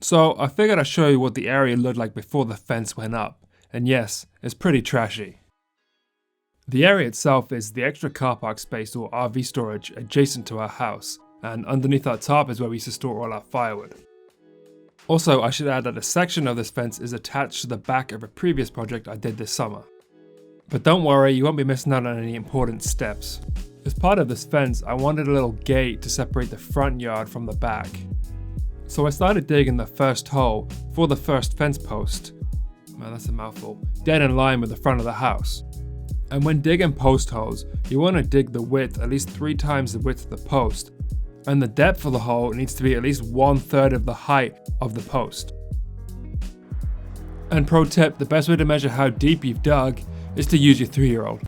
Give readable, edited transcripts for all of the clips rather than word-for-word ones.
So I figured I'd show you what the area looked like before the fence went up, and yes, it's pretty trashy. The area itself is the extra car park space or RV storage adjacent to our house, and underneath our tarp is where we used to store all our firewood. Also, I should add that a section of this fence is attached to the back of a previous project I did this summer. But don't worry, you won't be missing out on any important steps. As part of this fence, I wanted a little gate to separate the front yard from the back. So I started digging the first hole for the first fence post. Man, that's a mouthful. Dead in line with the front of the house. And when digging post holes, you want to dig the width at least 3 times the width of the post. And the depth of the hole needs to be at least 1/3 of the height of the post. And pro tip, the best way to measure how deep you've dug is to use your 3-year-old.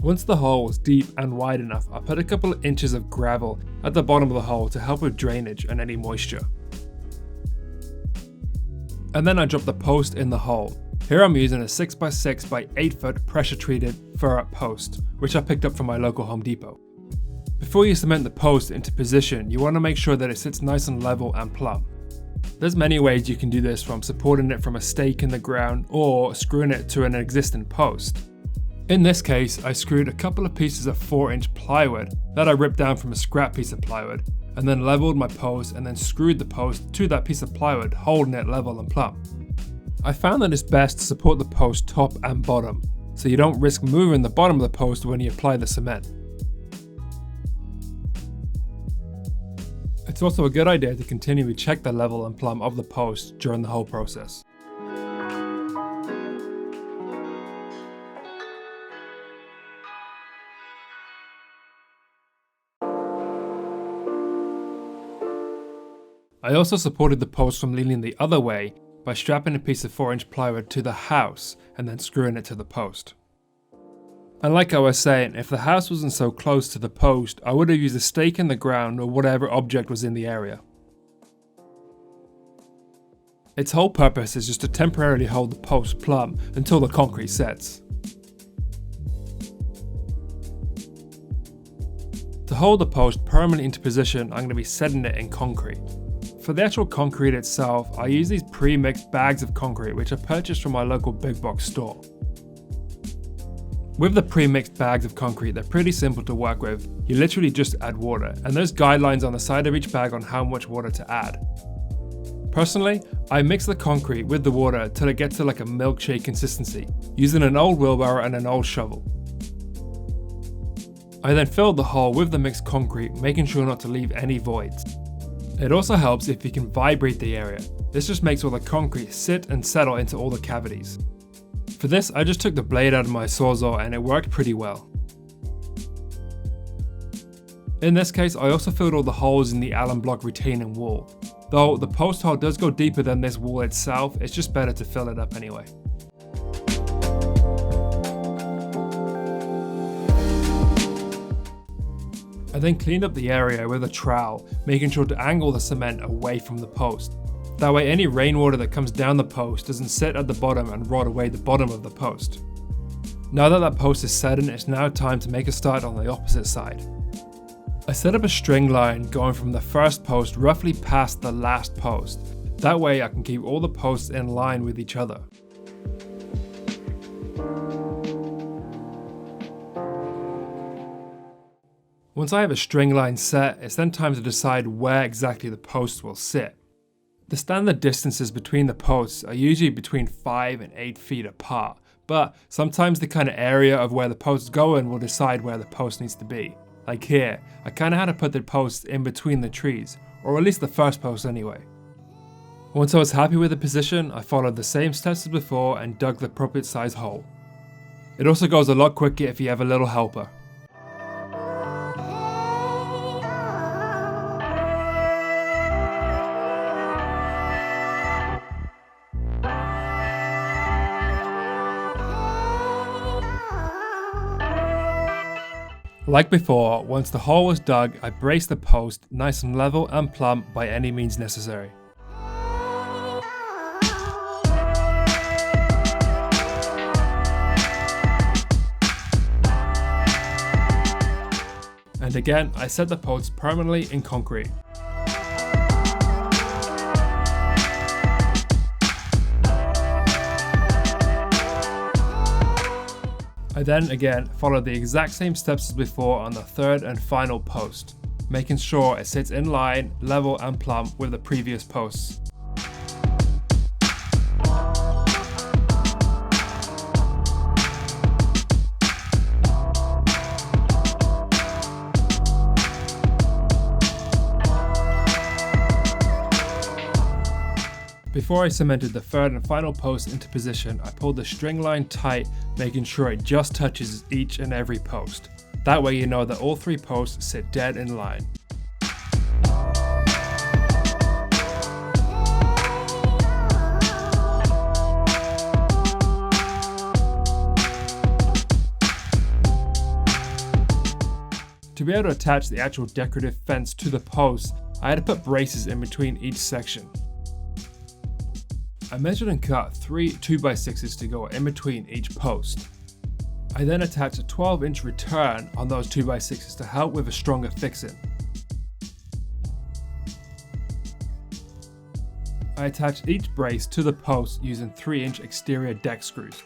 Once the hole was deep and wide enough, I put a couple of inches of gravel at the bottom of the hole to help with drainage and any moisture. And then I dropped the post in the hole. Here I'm using a 6x6 by 8 foot pressure treated ferrite post, which I picked up from my local Home Depot. Before you cement the post into position, you want to make sure that it sits nice and level and plumb. There's many ways you can do this, from supporting it from a stake in the ground or screwing it to an existing post. In this case, I screwed a couple of pieces of 4-inch plywood that I ripped down from a scrap piece of plywood, and then leveled my post and then screwed the post to that piece of plywood, holding it level and plumb. I found that it's best to support the post top and bottom, so you don't risk moving the bottom of the post when you apply the cement. It's also a good idea to continually check the level and plumb of the post during the whole process. I also supported the post from leaning the other way by strapping a piece of 4-inch plywood to the house and then screwing it to the post. And like I was saying, if the house wasn't so close to the post, I would have used a stake in the ground or whatever object was in the area. Its whole purpose is just to temporarily hold the post plumb until the concrete sets. To hold the post permanently into position, I'm going to be setting it in concrete. For the actual concrete itself, I use these pre-mixed bags of concrete which I purchased from my local big box store. With the pre-mixed bags of concrete, they're pretty simple to work with. You literally just add water, and there's guidelines on the side of each bag on how much water to add. Personally, I mix the concrete with the water till it gets to like a milkshake consistency, using an old wheelbarrow and an old shovel. I then filled the hole with the mixed concrete, making sure not to leave any voids. It also helps if you can vibrate the area. This just makes all the concrete sit and settle into all the cavities. For this, I just took the blade out of my Sawzall and it worked pretty well. In this case, I also filled all the holes in the Allen block retaining wall. Though the post hole does go deeper than this wall itself, it's just better to fill it up anyway. I then cleaned up the area with a trowel, making sure to angle the cement away from the post. That way any rainwater that comes down the post doesn't sit at the bottom and rot away the bottom of the post. Now that post is setting, it's now time to make a start on the opposite side. I set up a string line going from the first post roughly past the last post. That way I can keep all the posts in line with each other. Once I have a string line set, it's then time to decide where exactly the posts will sit. The standard distances between the posts are usually between 5 and 8 feet apart, but sometimes the kind of area of where the posts go in will decide where the post needs to be. Like here, I kind of had to put the posts in between the trees, or at least the first post anyway. Once I was happy with the position, I followed the same steps as before and dug the appropriate size hole. It also goes a lot quicker if you have a little helper. Like before, once the hole was dug, I braced the post nice and level and plumb by any means necessary. And again, I set the posts permanently in concrete. I then again followed the exact same steps as before on the third and final post, making sure it sits in line, level and plumb with the previous posts. Before I cemented the third and final post into position, I pulled the string line tight, making sure it just touches each and every post. That way you know that all 3 posts sit dead in line. To be able to attach the actual decorative fence to the post, I had to put braces in between each section. I measured and cut 3 2x6s to go in between each post. I then attached a 12-inch return on those 2x6s to help with a stronger fixing. I attached each brace to the post using 3-inch exterior deck screws.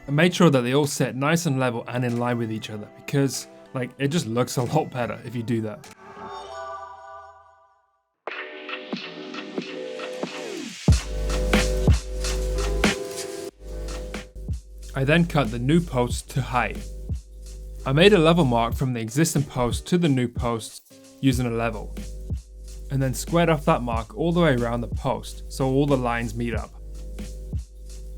I made sure that they all sit nice and level and in line with each other because, it just looks a lot better if you do that. I then cut the new posts to height. I made a level mark from the existing post to the new post using a level, and then squared off that mark all the way around the post so all the lines meet up.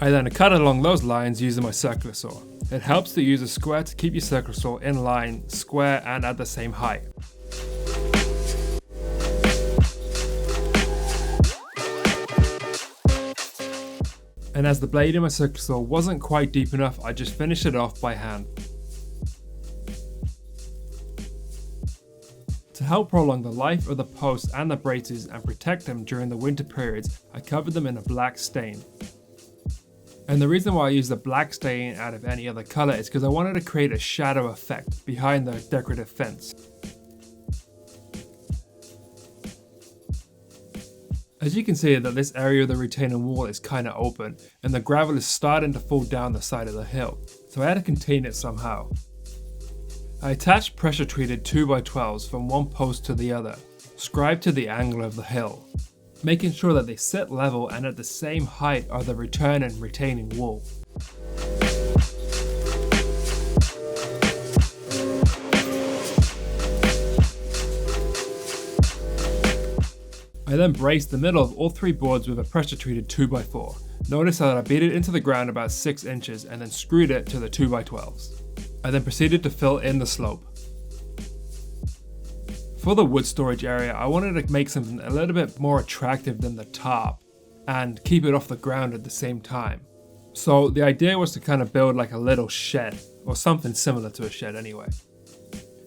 I then cut along those lines using my circular saw. It helps to use a square to keep your circular saw in line, square and at the same height. And as the blade in my circular saw wasn't quite deep enough, I just finished it off by hand. To help prolong the life of the posts and the braces and protect them during the winter periods, I covered them in a black stain. And the reason why I used the black stain out of any other colour is because I wanted to create a shadow effect behind the decorative fence. As you can see that this area of the retaining wall is kind of open and the gravel is starting to fall down the side of the hill, so I had to contain it somehow. I attached pressure treated 2x12s from one post to the other, scribed to the angle of the hill, making sure that they sit level and at the same height of the return and retaining wall. I then braced the middle of all 3 boards with a pressure treated 2x4. Notice that I beat it into the ground about 6 inches and then screwed it to the 2x12s. I then proceeded to fill in the slope. For the wood storage area, I wanted to make something a little bit more attractive than the top and keep it off the ground at the same time. So the idea was to kind of build like a little shed, or something similar to a shed anyway.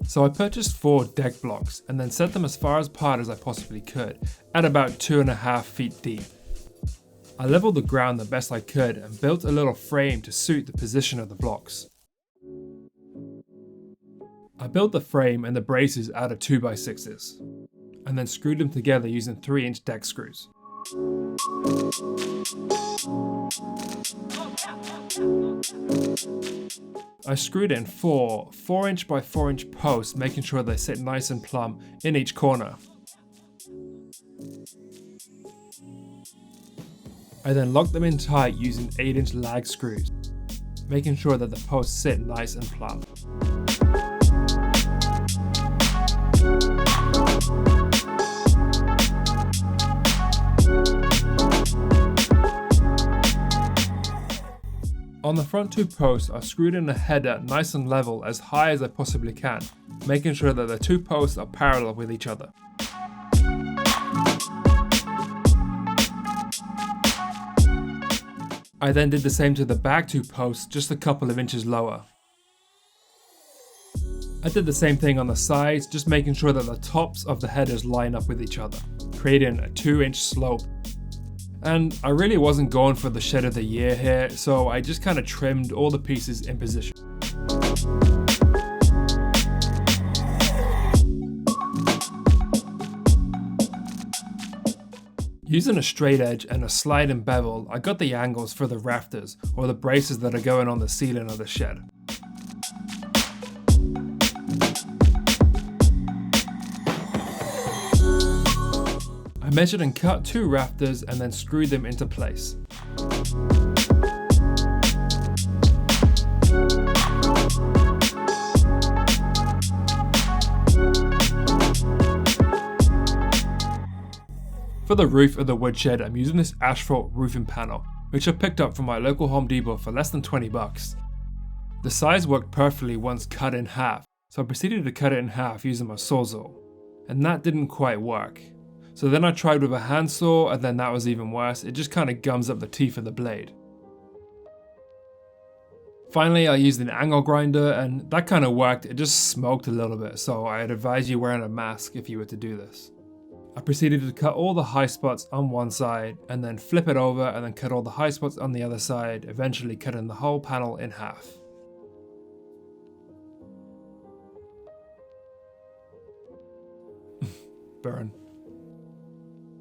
So I purchased 4 deck blocks and then set them as far apart as I possibly could, at about 2.5 feet deep. I leveled the ground the best I could and built a little frame to suit the position of the blocks. I built the frame and the braces out of 2x6s, and then screwed them together using 3-inch deck screws. I screwed in 4 4-inch by 4-inch posts, making sure they sit nice and plumb in each corner. I then locked them in tight using 8-inch lag screws, making sure that the posts sit nice and plumb. On the front 2 posts, I screwed in a header nice and level as high as I possibly can, making sure that the 2 posts are parallel with each other. I then did the same to the back 2 posts, just a couple of inches lower. I did the same thing on the sides, just making sure that the tops of the headers line up with each other, creating a 2-inch slope. And I really wasn't going for the shed of the year here, so I just kind of trimmed all the pieces in position. Using a straight edge and a sliding bevel, I got the angles for the rafters, or the braces that are going on the ceiling of the shed. I measured and cut 2 rafters and then screwed them into place. For the roof of the woodshed, I'm using this asphalt roofing panel, which I picked up from my local Home Depot for less than 20 bucks. The size worked perfectly once cut in half, so I proceeded to cut it in half using my sawzall, and that didn't quite work. So then I tried with a handsaw, and then that was even worse. It just kind of gums up the teeth of the blade. Finally, I used an angle grinder, and that kind of worked. It just smoked a little bit, so I'd advise you wearing a mask if you were to do this. I proceeded to cut all the high spots on one side, and then flip it over, and then cut all the high spots on the other side, eventually cutting the whole panel in half. Burn.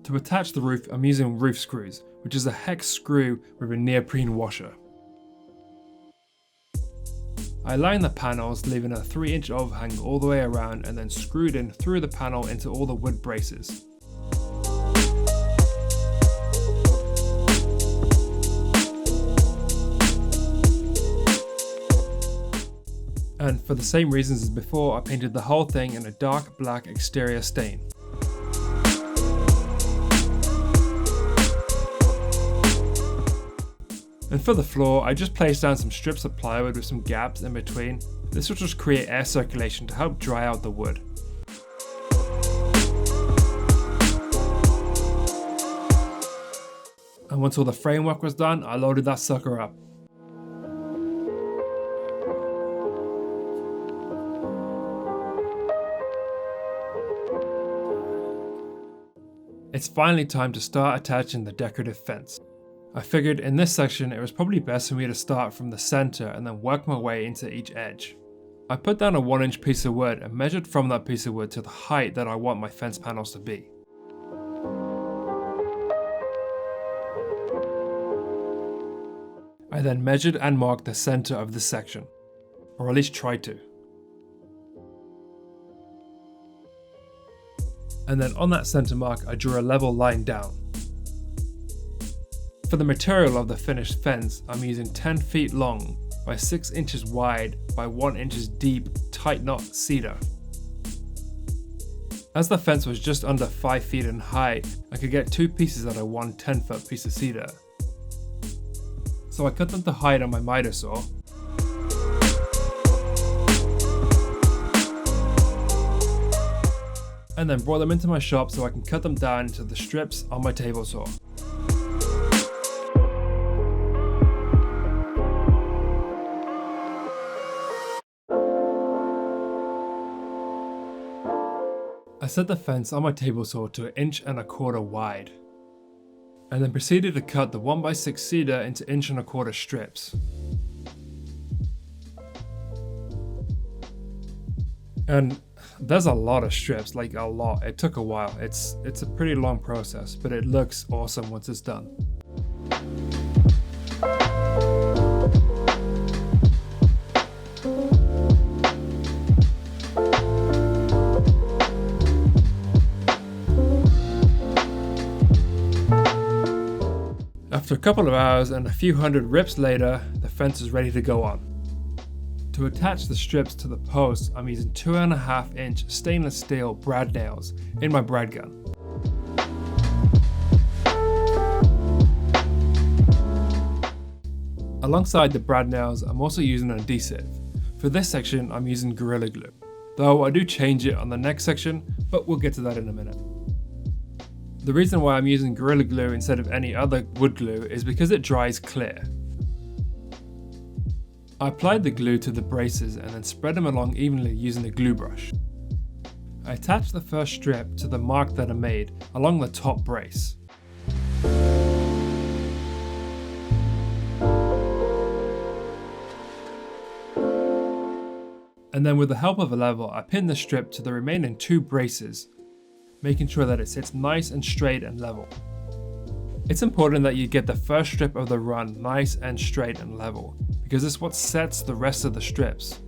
To attach the roof, I'm using roof screws, which is a hex screw with a neoprene washer. I lined the panels, leaving a 3-inch overhang all the way around, and then screwed in through the panel into all the wood braces. And for the same reasons as before, I painted the whole thing in a dark black exterior stain. And for the floor, I just placed down some strips of plywood with some gaps in between. This will just create air circulation to help dry out the wood. And once all the framework was done, I loaded that sucker up. It's finally time to start attaching the decorative fence. I figured in this section it was probably best for me to start from the center and then work my way into each edge. I put down a 1-inch piece of wood and measured from that piece of wood to the height that I want my fence panels to be. I then measured and marked the center of this section, or at least tried to. And then on that center mark I drew a level line down. For the material of the finished fence, I'm using 10 feet long by 6 inches wide by 1 inch deep tight knot cedar. As the fence was just under 5 feet in height, I could get 2 pieces out of one 10-foot piece of cedar. So I cut them to height on my miter saw. And then brought them into my shop so I can cut them down into the strips on my table saw. I set the fence on my table saw to 1.25 inches wide, and then proceeded to cut the 1x6 cedar into 1.25 inch strips. And there's a lot of strips, like a lot. It took a while. It's a pretty long process, but it looks awesome once it's done. After a couple of hours and a few hundred rips later, the fence is ready to go on. To attach the strips to the posts, I'm using 2.5-inch stainless steel brad nails in my brad gun. Alongside the brad nails, I'm also using an adhesive. For this section, I'm using Gorilla Glue, though I do change it on the next section, but we'll get to that in a minute. The reason why I'm using Gorilla Glue instead of any other wood glue is because it dries clear. I applied the glue to the braces and then spread them along evenly using a glue brush. I attached the first strip to the mark that I made along the top brace. And then with the help of a level, I pinned the strip to the remaining 2 braces, making sure that it sits nice and straight and level. It's important that you get the first strip of the run nice and straight and level, because it's what sets the rest of the strips.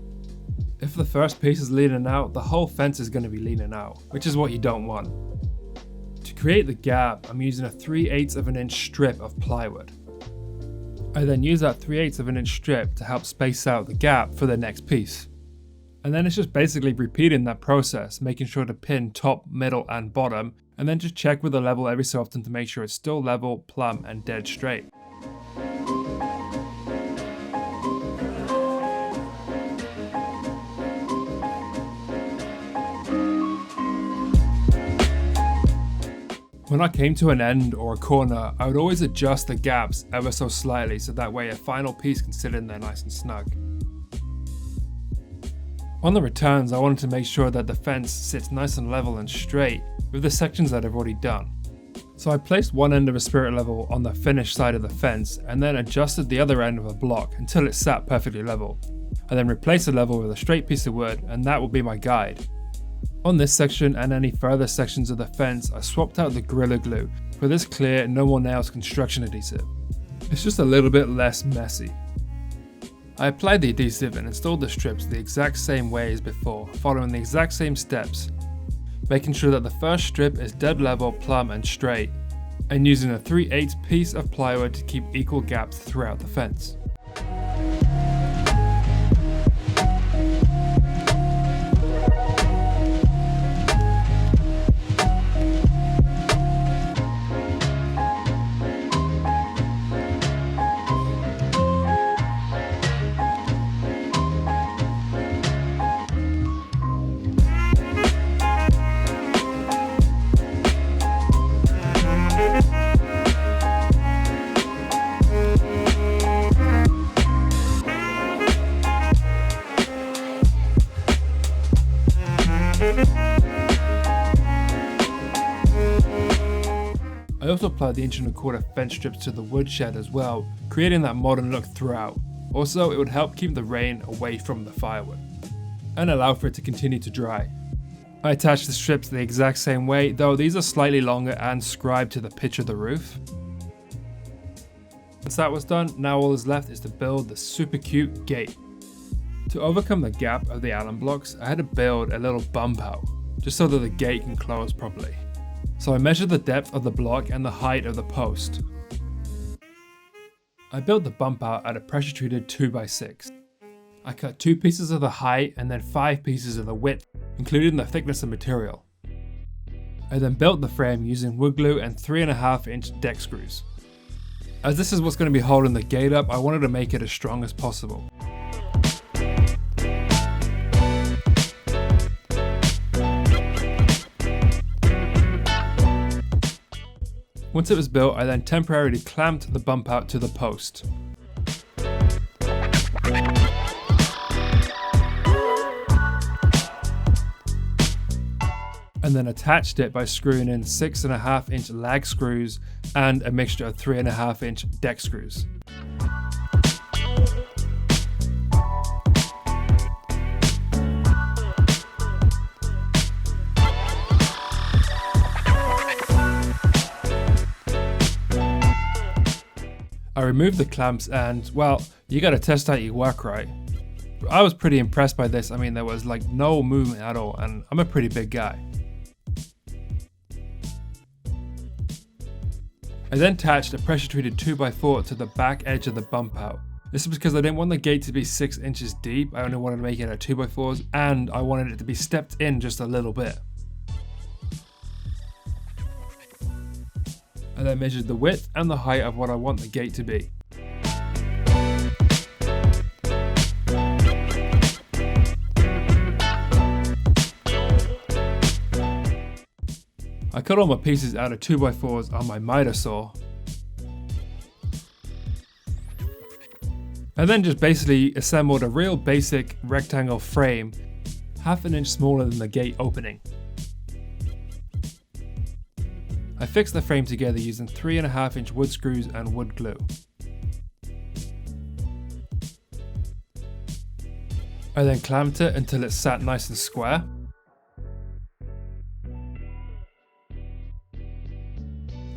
If the first piece is leaning out, the whole fence is going to be leaning out, which is what you don't want. To create the gap, I'm using a 3/8 of an inch strip of plywood. I then use that 3/8 of an inch strip to help space out the gap for the next piece. And then it's just basically repeating that process, making sure to pin top, middle and bottom, and then just check with the level every so often to make sure it's still level, plumb and dead straight. When I came to an end or a corner, I would always adjust the gaps ever so slightly so that way a final piece can sit in there nice and snug. On the returns, I wanted to make sure that the fence sits nice and level and straight with the sections that I've already done. So I placed one end of a spirit level on the finished side of the fence and then adjusted the other end of a block until it sat perfectly level. I then replaced the level with a straight piece of wood and that will be my guide. On this section and any further sections of the fence, I swapped out the Gorilla Glue for this clear no more nails construction adhesive. It's just a little bit less messy. I applied the adhesive and installed the strips the exact same way as before, following the exact same steps, making sure that the first strip is dead level, plumb and straight, and using a 3/8 piece of plywood to keep equal gaps throughout the fence. I also applied the 1¼ inch fence strips to the woodshed as well, creating that modern look throughout. Also, it would help keep the rain away from the firewood, and allow for it to continue to dry. I attached the strips the exact same way, though these are slightly longer and scribed to the pitch of the roof. Once that was done, now all that's left is to build the super cute gate. To overcome the gap of the Allen blocks, I had to build a little bump out, just so that the gate can close properly. So I measured the depth of the block and the height of the post. I built the bump out at a pressure treated 2x6. I cut 2 pieces of the height and then 5 pieces of the width, including the thickness of material. I then built the frame using wood glue and 3.5 inch deck screws. As this is what's going to be holding the gate up, I wanted to make it as strong as possible. Once it was built, I then temporarily clamped the bump out to the post. And then attached it by screwing in 6.5 inch lag screws and a mixture of 3.5 inch deck screws. I removed the clamps and, well, you gotta test out your work, right? I was pretty impressed by this. I mean, there was like no movement at all, and I'm a pretty big guy. I then attached a pressure treated 2x4 to the back edge of the bump out. This is because I didn't want the gate to be 6 inches deep. I only wanted to make it at 2x4s, and I wanted it to be stepped in just a little bit. I then measured the width and the height of what I want the gate to be. I cut all my pieces out of 2x4s on my miter saw. I then just basically assembled a real basic rectangle frame, 1/2 inch smaller than the gate opening. I fixed the frame together using 3.5 inch wood screws and wood glue. I then clamped it until it sat nice and square.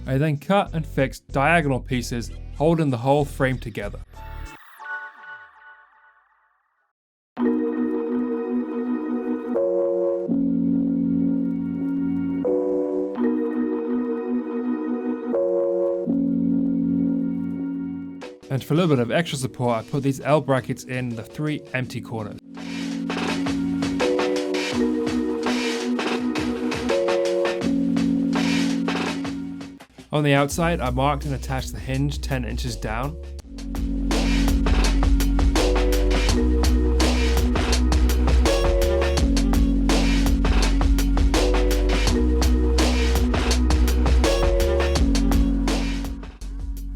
I then cut and fixed diagonal pieces holding the whole frame together. And for a little bit of extra support, I put these L brackets in the 3 empty corners. On the outside, I marked and attached the hinge 10 inches down.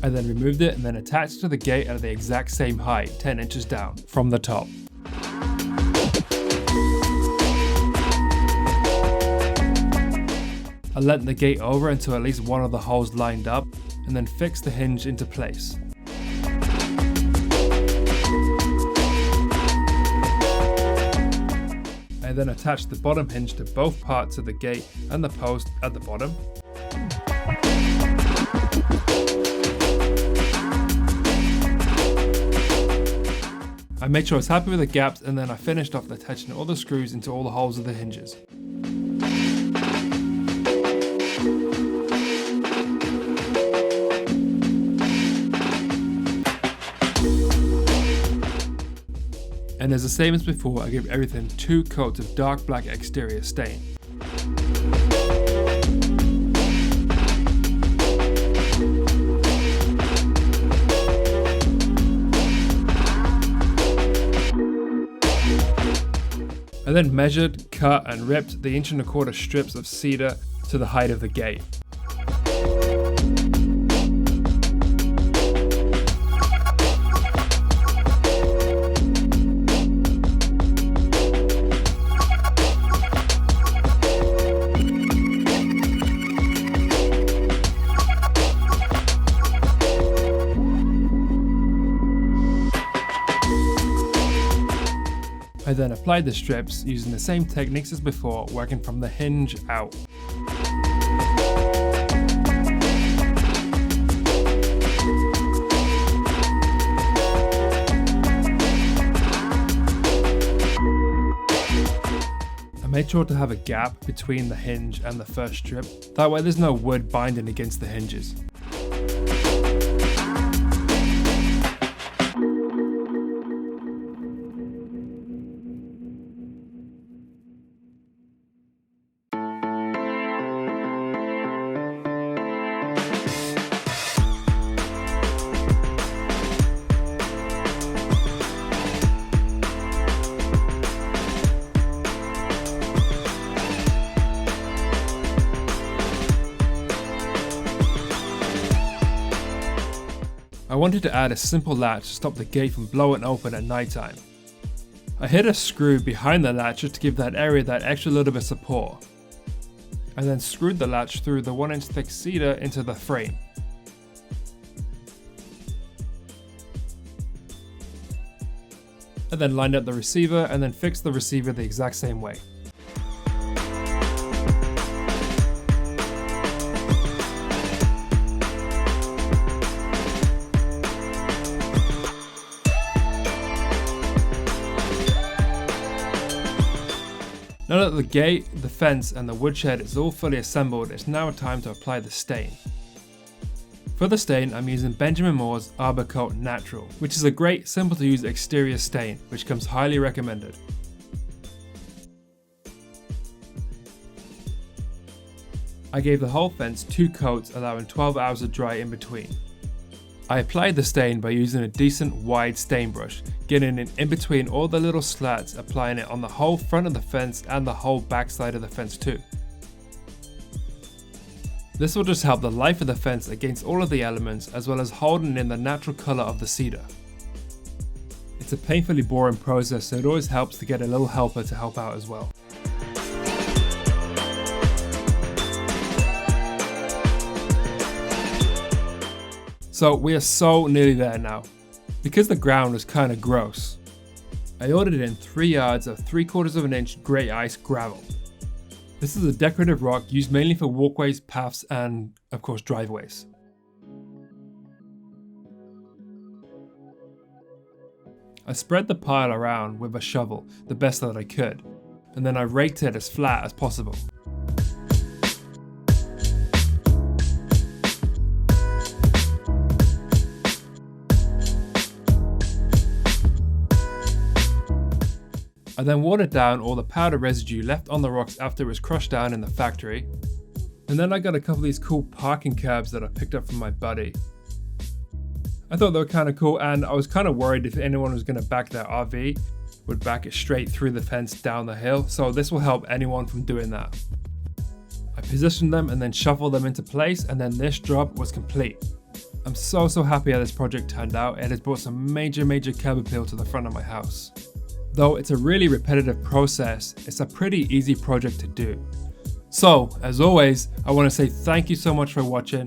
I then removed it and then attached to the gate at the exact same height, 10 inches down, from the top. I lent the gate over until at least one of the holes lined up, and then fixed the hinge into place. I then attached the bottom hinge to both parts of the gate and the post at the bottom. I made sure I was happy with the gaps, and then I finished off attaching all the screws into all the holes of the hinges. And as the same as before, I gave everything 2 coats of dark black exterior stain. I then measured, cut and ripped the 1.25 inch strips of cedar to the height of the gate. I then applied the strips using the same techniques as before, working from the hinge out. I made sure to have a gap between the hinge and the first strip, that way there's no wood binding against the hinges. I wanted to add a simple latch to stop the gate from blowing open at night time. I hid a screw behind the latch just to give that area that extra little bit of support. I then screwed the latch through the 1 inch thick cedar into the frame. I then lined up the receiver and then fixed the receiver the exact same way. Now that the gate, the fence and the woodshed is all fully assembled, it's now time to apply the stain. For the stain, I'm using Benjamin Moore's Arbor Coat Natural, which is a great, simple to use exterior stain, which comes highly recommended. I gave the whole fence 2 coats, allowing 12 hours to dry in between. I applied the stain by using a decent wide stain brush, getting it in between all the little slats, applying it on the whole front of the fence and the whole back side of the fence too. This will just help the life of the fence against all of the elements, as well as holding in the natural colour of the cedar. It's a painfully boring process, so it always helps to get a little helper to help out as well. So we are so nearly there now. Because the ground was kinda gross, I ordered in 3 yards of 3/4 inch grey ice gravel. This is a decorative rock used mainly for walkways, paths, and of course driveways. I spread the pile around with a shovel the best that I could, and then I raked it as flat as possible. I then watered down all the powder residue left on the rocks after it was crushed down in the factory. And then I got a couple of these cool parking curbs that I picked up from my buddy. I thought they were kind of cool, and I was kind of worried if anyone was going to back their RV, would back it straight through the fence down the hill, so this will help anyone from doing that. I positioned them and then shuffled them into place, and then this job was complete. I'm so happy how this project turned out. It has brought some major curb appeal to the front of my house. Though it's a really repetitive process, it's a pretty easy project to do. So, as always, I want to say thank you so much for watching.